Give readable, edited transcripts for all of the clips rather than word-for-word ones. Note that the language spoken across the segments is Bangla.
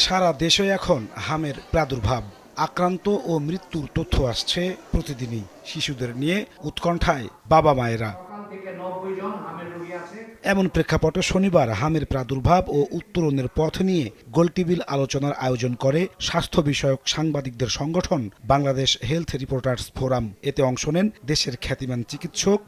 সারা দেশে এখন হামের প্রাদুর্ভাব, আক্রান্ত ও মৃত্যুর তথ্য আসছে প্রতিদিনই। শিশুদের নিয়ে উৎকণ্ঠায় বাবা মায়েরা। এমন প্রেক্ষাপটে শনিবার হামের প্রাদুর্ভাব ও উত্তরণের পথ নিয়ে গোলটেবিল আলোচনার আয়োজন করে স্বাস্থ্য বিষয়ক সাংবাদিকদের সংগঠন বাংলাদেশ হেলথ রিপোর্টার্স ফোরাম। এতে অংশ নেন দেশের খ্যাতিমান চিকিৎসক,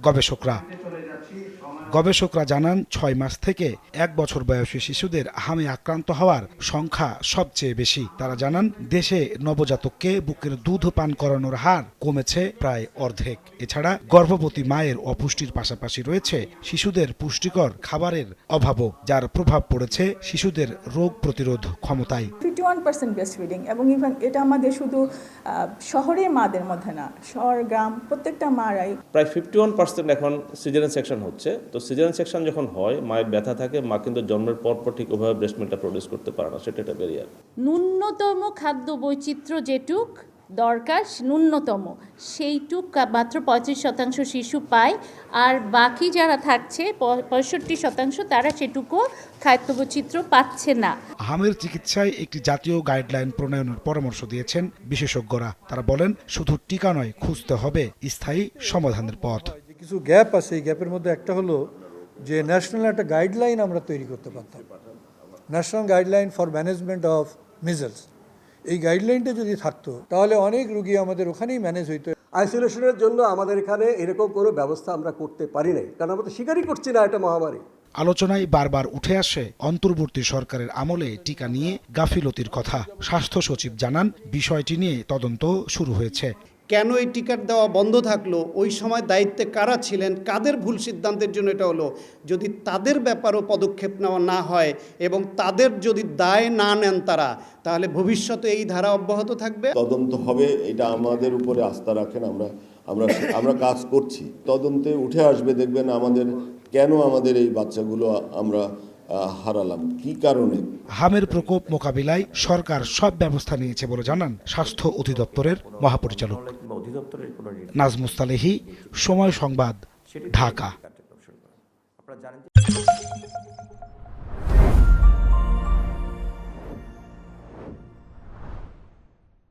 গবেষকরা জানান ৬ মাস থেকে ১ বছর বয়সী শিশুদের হামে আক্রান্ত হওয়ার সংখ্যা সবচেয়ে বেশি। তারা জানান দেশে নবজাতককে বুকের দুধ পান করানোর হার কমেছে প্রায় অর্ধেক। এছাড়া গর্ভবতী মায়ের অপুষ্টির পাশাপাশি রয়েছে শিশুদের পুষ্টিকর খাবারের অভাবও, যার প্রভাব পড়েছে শিশুদের রোগ প্রতিরোধ ক্ষমতায়। 51% ব্রেস্ট ফিডিং, এবং ইভেন এটা আমাদের শুধু শহরে মাদের মধ্যে না, শহর গ্রাম প্রত্যেকটা মারাই প্রায় 51% এখন সিজারিয়ান সেকশন হচ্ছে। তো সিজারিয়ান সেকশন যখন হয়, মায়ের ব্যথা থাকে, মা কিন্তু জন্মের পর ঠিক ওভাবে ব্রেস্ট মিল্কটা প্রডিউস করতে পারে না, সেটা একটা ব্যারিয়ার। ন্যূনতম খাদ্য বৈচিত্র্য যেটুক দরকার, ন্যূনতম সেইটুক মাত্র 35% শিশু পায়, আর বাকি যারা থাকছে 65% তারা সেটুকু খাদ্য বৈচিত্র্য পাচ্ছে না। হামের চিকিৎসায় একটি জাতীয় গাইডলাইন প্রণয়নের পরামর্শ দিয়েছেন বিশেষজ্ঞরা। তারা বলেন, শুধু টিকা নয়, খুঁজতে হবে স্থায়ী সমাধানের পথ। কিছু গ্যাপ আছে, এই গ্যাপের মধ্যে একটা হলো যে ন্যাশনাল একটা গাইডলাইন আমরা তৈরি করতে পারতাম, national guideline for management of measles. এই গাইডলাইনটা যদি থাকতো তাহলে অনেক রুগী আমাদের ওখানেই ম্যানেজ হইতো। আইসোলেশনের জন্য আমাদের এখানে এরকম কোনো ব্যবস্থা আমরা করতে পারি নাই, কারণ আমরা তো স্বীকারই করছি না এটা মহামারী। আলোচনায় বারবার উঠে আসে অন্তর্বর্তী সরকারের আমলে টিকা নিয়ে গাফিলতির কথা। স্বাস্থ্য সচিব জানান, বিষয়টি নিয়ে তদন্ত শুরু হয়েছে। কেন এই টিকিট দেওয়া বন্ধ থাকলো, ওই সময় দায়িত্বে কারা ছিলেন, কাদের ভুল সিদ্ধান্তের জন্য এটা হলো, যদি তাদের ব্যাপারেও পদক্ষেপ নেওয়া না হয় এবং তাদের যদি দায় না নেন তারা, তাহলে ভবিষ্যতে এই ধারা অব্যাহত থাকবে। তদন্ত হবে, এটা আমাদের উপরে আস্থা রাখেন। আমরা কাজ করছি, তদন্তে উঠে আসবে, দেখবেন কেন আমাদের এই বাচ্চাগুলো আমরা হারালাম, কি কারণে। হামের প্রকোপ মোকাবিলায় সরকার সব ব্যবস্থা নিয়েছে বলে জানান স্বাস্থ্য অধিদপ্তরের মহাপরিচালক নাজমুস সালেহী। সময় সংবাদ, ঢাকা।